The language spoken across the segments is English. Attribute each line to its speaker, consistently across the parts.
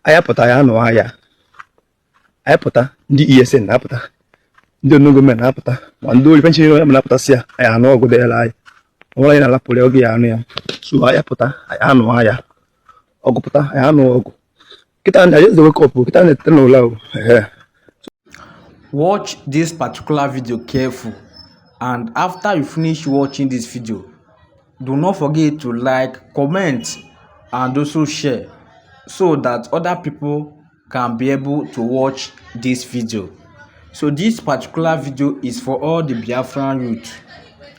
Speaker 1: ayapụta ya anụ ahịa ayapụta ndị ESN na-apụta ndị ono gọọmenti na-apụta ma ndị ori penshọn onye na-apụtasị ya anyị anụ ọgụ dịla anyị ọbụla anyị na-alapụrụ oge ya anụ ya so ayapụta anyị anụ ahịa ọgụpụta anyị anụ ọgụ kịta ndị ajeze wekọpụ kịta na-etete n'ụlọ ahụ.
Speaker 2: Watch this particular video careful, and after you finish watching this video, do not forget to like, comment, and also share so that other people can be able to watch this video. So this particular video is for all the Biafran youth.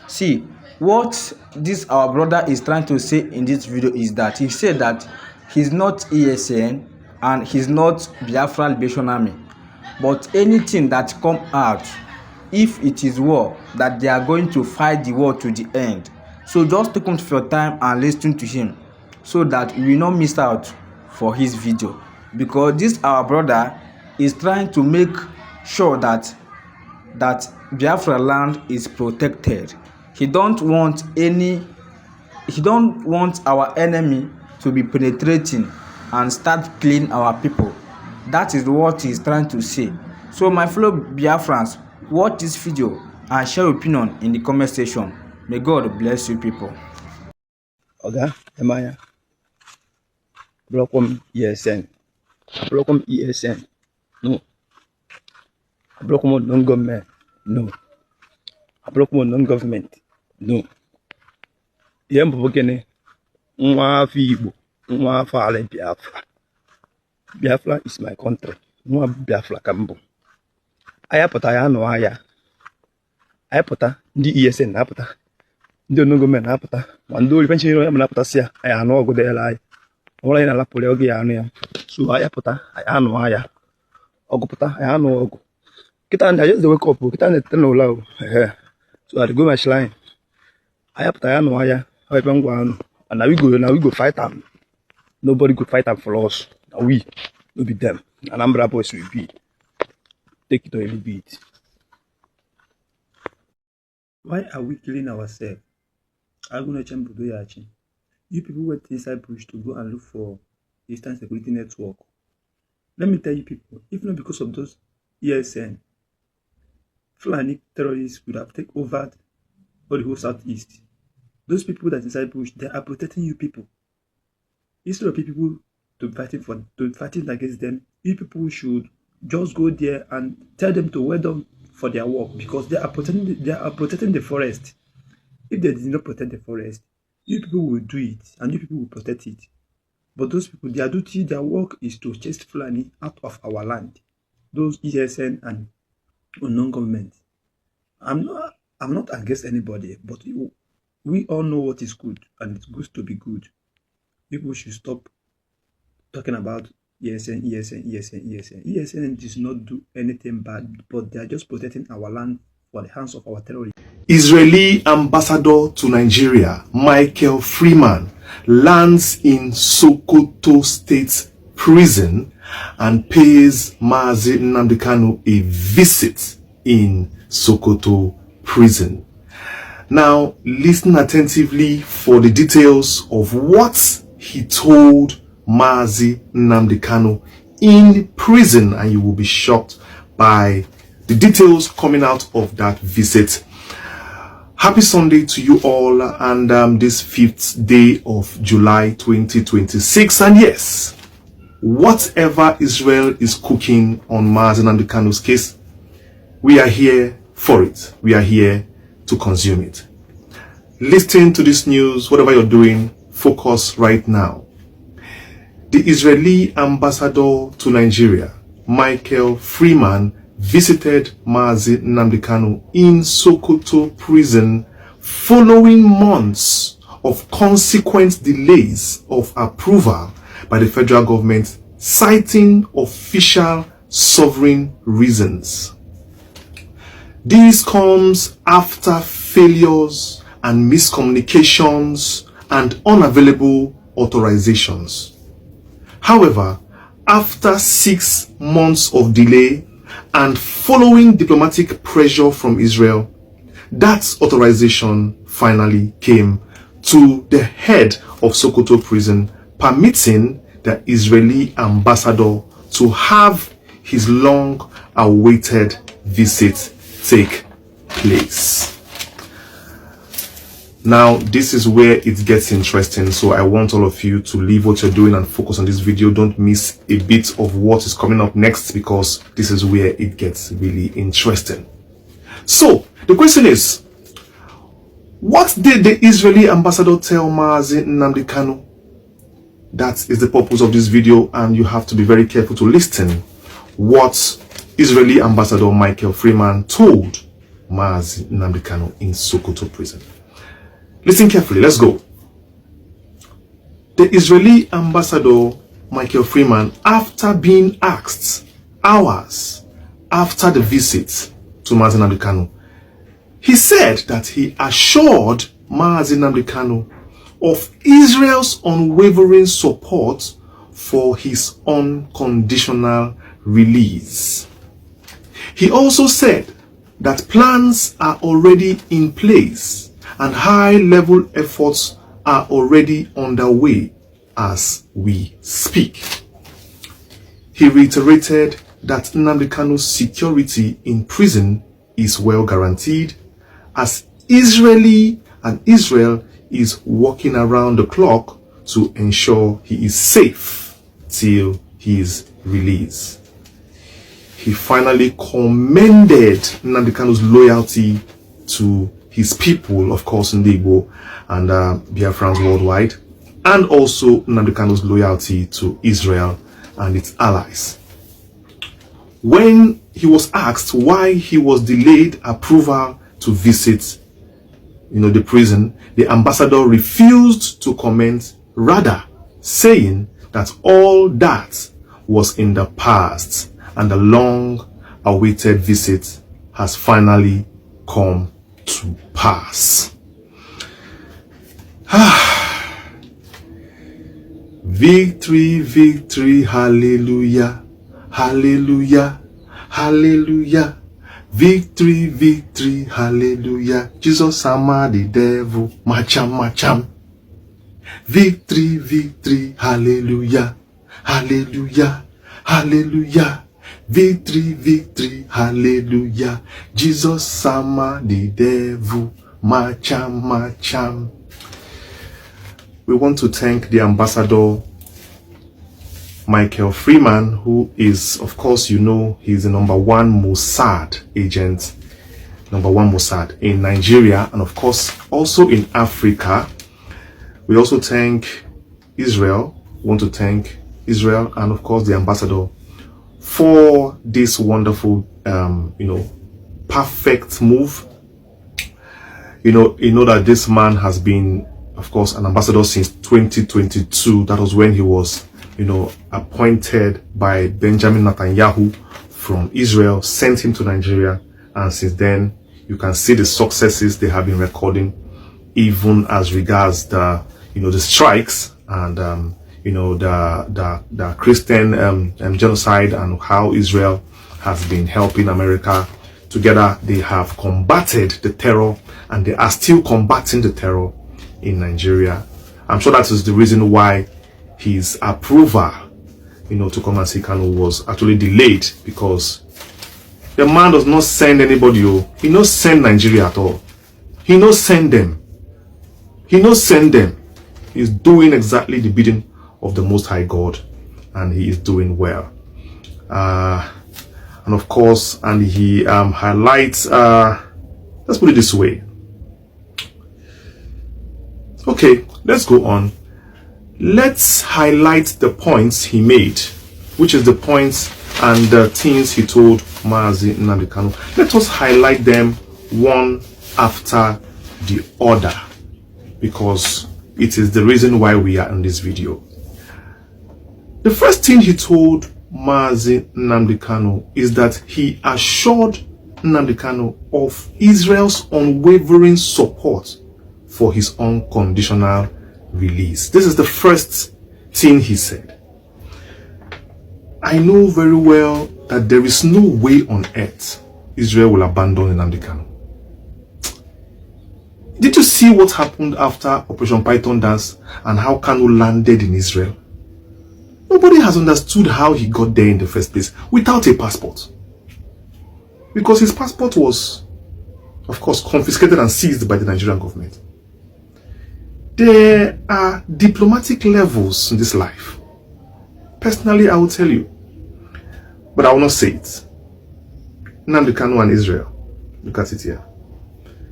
Speaker 2: See, what this our brother is trying to say in this video is that he said that he's not ESN and he's not Biafran Liberation Army, but anything that come out, if it is war, that they are going to fight the war to the end. So just take out your time and listen to him so that you will not miss out for his video, because this our brother is trying to make sure that Biafra land is protected. He don't want our enemy to be penetrating and start killing our people. That is what he's trying to say. So my fellow Biafrans, watch this video and share your opinion in the comment section. May God bless you people.
Speaker 1: Oga, Emaya, Blokom ESN. Blokom ESN. No. Blokom non-government. No. Blokom non-government. No. Ihe mbụ gịnị? Nwa afọ Igbo, nwa afọ ala Biafra. Biafra is my country. Nwa Biafra ka mbụ. Ayapụta ya anụ ahịa. Ayapụta ndị ESN na-apụta. Ndị ono gọọmenti na-apụta ma ndị ori penshọn onye na-apụtasị ya anyị anụ ọgụ dịla anyị ọbụla anyị na-alapụrụ oge ya anụ ya so ayapụta anyị anụ ahịa ọgụpụta anyị anụ ọgụ kịta ndị ajeze wekọpụ kịta na-etete n'ụlọ ahụ. So I go my shrine ayapụta ya anụ ahịa ebe ngwa anụ and we go fight am. Nobody go fight am for us. Na we no be them. Anambra boys will be. Take it or leave it. Why are we killing ourselves? You people went inside bush to go and look for Eastern Security Network. Let me tell you people, if not because of those ESN, Fulani terrorists would have taken over all the whole southeast. Those people that inside bush, they are protecting you people. Instead of people to fighting against them, you people should just go there and tell them to well done for their work, because they are protecting the forest. If they did not protect the forest, you people will do it and you people will protect it. But those people, their duty, their work is to chase Fulani out of our land. Those ESN and non-government. I'm not against anybody, but we all know what is good, and it's good to be good. People should stop talking about ESN. ESN does not do anything bad, but they are just protecting our land for the hands of our terrorists.
Speaker 3: Israeli ambassador to Nigeria, Michael Freeman, lands in Sokoto State Prison and pays Mazi Nnamdi Kanu a visit in Sokoto Prison. Now, listen attentively for the details of what he told Mazi Nnamdi Kanu in prison, and you will be shocked by the details coming out of that visit. Happy Sunday to you all, and this 5th day of July 2026. And yes, whatever Israel is cooking on Mazi Nnamdi Kanu's case, we are here for it. We are here to consume it. Listen to this news, whatever you're doing, focus right now. The Israeli ambassador to Nigeria, Michael Freeman, visited Mazi Nnamdi Kanu in Sokoto prison following months of consequent delays of approval by the federal government, citing official sovereign reasons. This comes after failures and miscommunications and unavailable authorizations. However, after 6 months of delay and following diplomatic pressure from Israel, that authorization finally came to the head of Sokoto prison, permitting the Israeli ambassador to have his long-awaited visit take place. Now, this is where it gets interesting, so I want all of you to leave what you're doing and focus on this video. Don't miss a bit of what is coming up next, because this is where it gets really interesting. So, the question is, what did the Israeli ambassador tell Mazi Nnamdi Kanu? That is the purpose of this video, and you have to be very careful to listen what Israeli ambassador Michael Freeman told Mazi Nnamdi Kanu in Sokoto prison. Listen carefully, let's go. The Israeli ambassador Michael Freeman, after being asked hours after the visit to Mazi Nnamdi Kanu, he said that he assured Mazi Nnamdi Kanu of Israel's unwavering support for his unconditional release. He also said that plans are already in place and high-level efforts are already underway as we speak. He reiterated that Nnamdi Kanu's security in prison is well guaranteed, as Israel is working around the clock to ensure he is safe till his release. He finally commended Nnamdi Kanu's loyalty to his people, of course, in Igbo and Biafrans worldwide, and also Nnamdi Kanu's loyalty to Israel and its allies. When he was asked why he was delayed approval to visit, the prison, the ambassador refused to comment, rather saying that all that was in the past and the long-awaited visit has finally come to pass. Victory, victory, hallelujah, hallelujah, hallelujah. Victory, victory, hallelujah. Jesus hammered the devil, macham, macham. Victory, victory, hallelujah, hallelujah, hallelujah. Victory, victory, hallelujah. Jesus hammered the devil, macham, macham. We want to thank the ambassador Michael Freeman, who is, of course, he's the #1 Mossad agent, #1 Mossad in Nigeria, and of course also in Africa. We also thank Israel. We want to thank Israel and of course the ambassador for this wonderful perfect move. You know that this man has been, of course, an ambassador since 2022. That was when he was appointed by Benjamin Netanyahu from Israel, sent him to Nigeria, and since then you can see the successes they have been recording, even as regards the the strikes and the Christian genocide, and how Israel has been helping America. Together they have combated the terror, and they are still combating the terror in Nigeria. I'm sure that is the reason why his approval, to come and see Kanu was actually delayed, because the man does not send anybody. He not send Nigeria at all. He not send them. He not send them. He's doing exactly the bidding of the Most High God, and he is doing well. And of course, and he highlights. Let's put it this way. Okay, let's go on. Let's highlight the points he made, which is the points and the things he told Mazi Nnamdi Kanu. Let us highlight them one after the other, because it is the reason why we are in this video. The first thing he told Mazi Nnamdi Kanu is that he assured Nnamdi Kanu of Israel's unwavering support for his unconditional release. This is the first thing he said. I know very well that there is no way on earth Israel will abandon Nnamdi Kanu. Did you see what happened after Operation Python Dance and how Kanu landed in Israel? Nobody has understood how he got there in the first place without a passport. Because his passport was, of course, confiscated and seized by the Nigerian government. There are diplomatic levels in this life. Personally, I will tell you, but I will not say it. Nnamdi Kanu and Israel. Look at it here.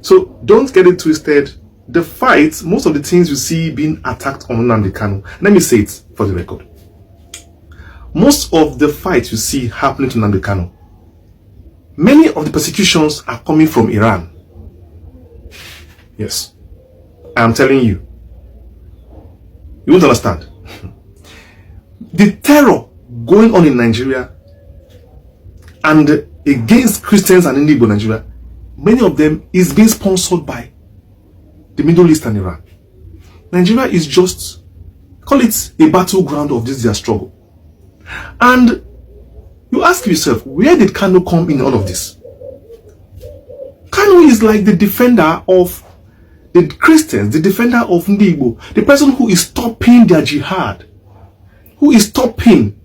Speaker 3: So don't get it twisted. The fight, most of the things you see being attacked on Nnamdi Kanu, let me say it for the record. Most of the fight you see happening to Nnamdi Kanu, many of the persecutions are coming from Iran. Yes, I am telling you. You won't understand. The terror going on in Nigeria and against Christians and Igbo Nigeria, many of them is being sponsored by the Middle East and Iran. Nigeria is just, call it a battleground of this their struggle. And you ask yourself, where did Kanu come in all of this? Kanu is like the defender of the Christians, the defender of Igbo, the person who is stopping their jihad, who is stopping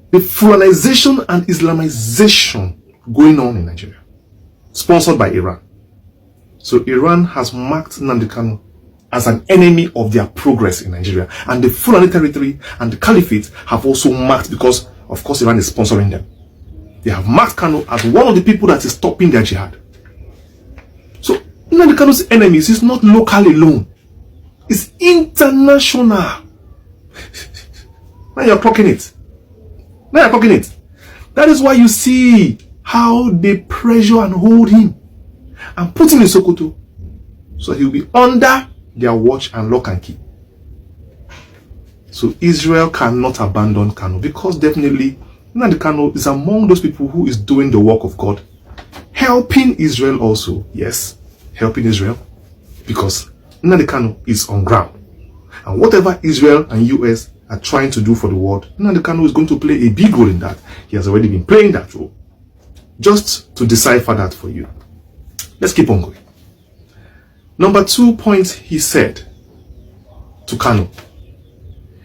Speaker 3: the Fulanization and Islamization going on in Nigeria, sponsored by Iran. So Iran has marked Nnamdi Kanu as an enemy of their progress in Nigeria, and the Fulani territory and the Caliphate have also marked, because of course Iran is sponsoring them. They have marked Kanu as one of the people that is stopping their jihad. So Nnamdi Kanu's enemies is not local alone, it's international. Now you're clocking it. That is why you see how they pressure and hold him and put him in Sokoto, so he'll be under their watch and lock and key. So Israel cannot abandon Kanu, because definitely Nnamdi Kanu is among those people who is doing the work of God, helping Israel also. Yes, helping Israel, because Nnamdi Kanu is on ground, and whatever Israel and US are trying to do for the world, Nnamdi Kanu is going to play a big role in that. He has already been playing that role. Just to decipher that for you, let's keep on going. Number 2 point he said to Kanu.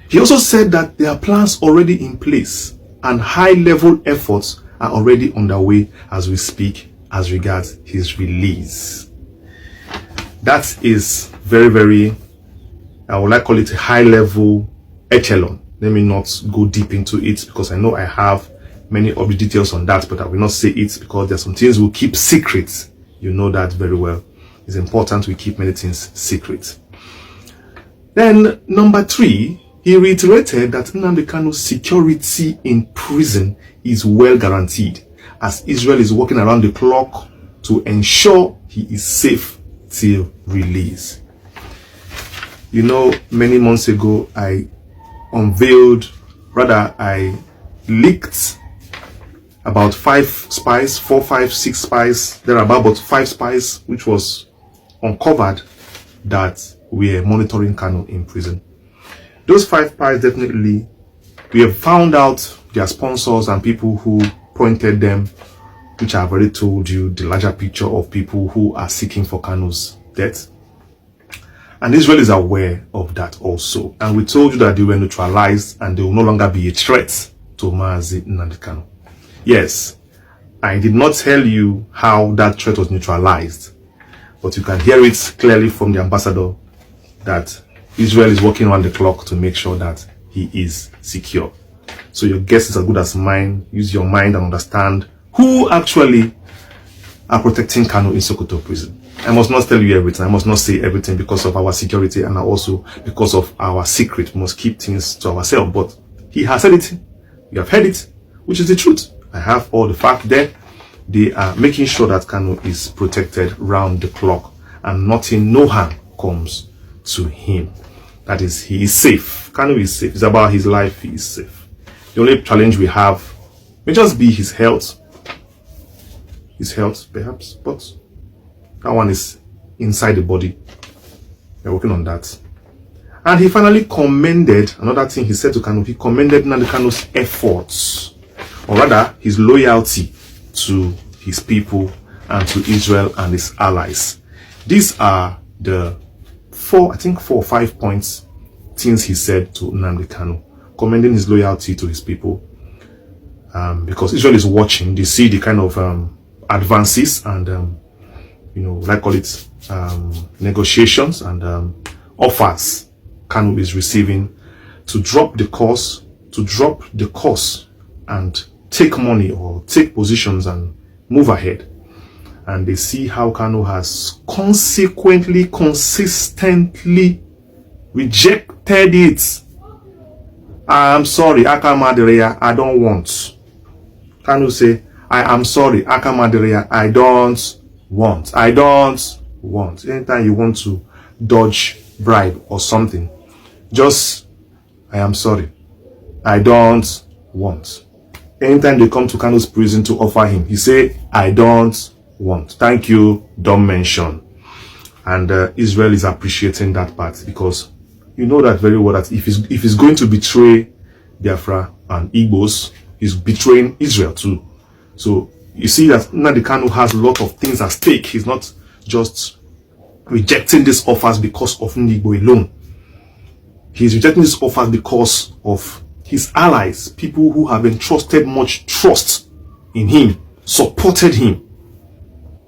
Speaker 3: He also said that there are plans already in place and high-level efforts are already underway as we speak as regards his release. That is very, very, I would like to call it a high-level echelon. Let me not go deep into it, because I know I have many of the details on that, but I will not say it because there are some things we'll keep secret. You know that very well. It's important we keep many things secret. Then number 3, he reiterated that Nnamdi Kanu's security in prison is well guaranteed, as Israel is working around the clock to ensure he is safe till release. You know, many months ago, I leaked about 5 spies, 4, 5, 6 spies. There are about 5 spies which was uncovered that were monitoring Kanu in prison. Those 5 spies, definitely, we have found out their sponsors and people who pointed them, which I've already told you, the larger picture of people who are seeking for Kanu's death. And Israel is aware of that also. And we told you that they were neutralized and they will no longer be a threat to Mazi Nnamdi Kanu. Yes, I did not tell you how that threat was neutralized, but you can hear it clearly from the ambassador that Israel is working around the clock to make sure that he is secure. So your guess is as good as mine. Use your mind and understand who actually are protecting Kanu in Sokoto prison. I must not tell you everything. I must not say everything because of our security and also because of our secret. We must keep things to ourselves. But he has said it. You have heard it, which is the truth. I have all the facts there. They are making sure that Kanu is protected round the clock and nothing, no harm comes to him. That is, he is safe. Kanu is safe. It's about his life. He is safe. The only challenge we have may just be his health. His health, perhaps, but that one is inside the body. We're working on that. And he finally commended, another thing he said to Kanu, he commended Nnamdi Kanu's efforts, or rather his loyalty to his people and to Israel and his allies. These are the 4 or 5 points, things he said to Nnamdi Kanu, commending his loyalty to his people. Because Israel is watching, they see the kind of advances and like call it negotiations and offers Kanu is receiving to drop the course, and take money or take positions and move ahead. And they see how Kanu has consistently rejected it. I'm sorry, Akamadereya, I don't want. Kanu say, I am sorry, Akamadereya, I don't want. Anytime you want to dodge bribe or something, just, I am sorry, I don't want. Anytime they come to Kanu's prison to offer him, he say, I don't want. Thank you, don't mention. And Israel is appreciating that part, because you know that very well that if he's going to betray Biafra and Igbos, he's betraying Israel too. So you see that Nnamdi Kanu has a lot of things at stake. He's not just rejecting these offers because of Igbo alone. He's rejecting these offers because of his allies, people who have entrusted much trust in him, supported him,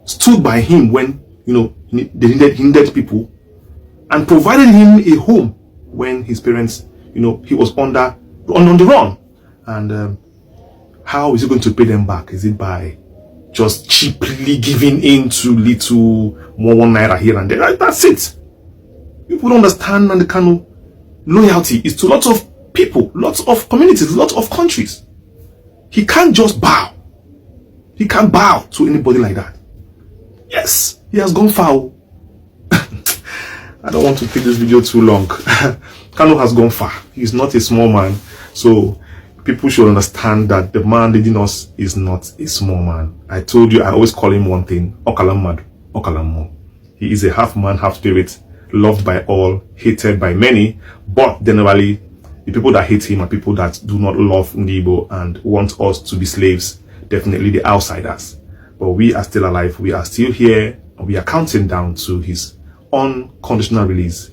Speaker 3: stood by him when he needed people, and provided him a home when his parents, he was on the run. And how is he going to pay them back? Is it by just cheaply giving in to little more 1 naira here and there? That's it. People don't understand Nnamdi Kanu loyalty is to lots of people, lots of communities, lots of countries. He can't just bow. He can't bow to anybody like that. Yes, he has gone far. I don't want to take this video too long. Kanu has gone far. He's not a small man. So people should understand that the man leading us is not a small man. I told you, I always call him one thing: Okalamad, Okalamo. He is a half man, half spirit, loved by all, hated by many. But generally, the people that hate him are people that do not love Igbo and want us to be slaves. Definitely the outsiders. But we are still alive. We are still here. And we are counting down to his unconditional release.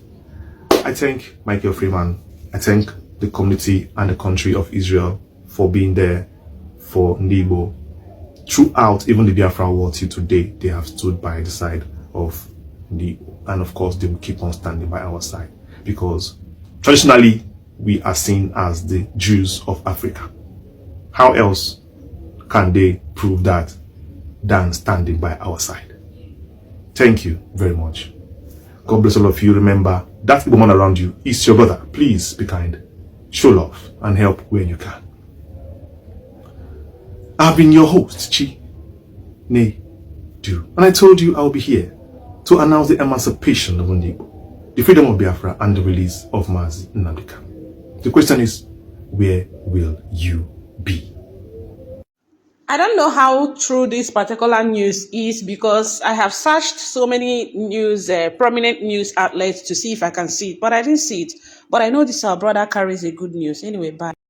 Speaker 3: I thank Michael Freeman. I thank the community and the country of Israel for being there for Igbo. Throughout even the Biafra war till today, they have stood by the side of Igbo. And of course, they will keep on standing by our side. Because traditionally, we are seen as the Jews of Africa. How else can they prove that than standing by our side? Thank you very much. God bless all of you. Remember, that woman around you is your brother. Please be kind, show love, and help where you can. I've been your host, Chi Ne Do, and I told you I'll be here to announce the emancipation of Igbo, the freedom of Biafra, and the release of Mazi Nnamdi Kanu. The question is, where will you be?
Speaker 4: I don't know how true this particular news is, because I have searched so many news, prominent news outlets to see if I can see it, but I didn't see it. But I know this our brother carries a good news. Anyway, bye.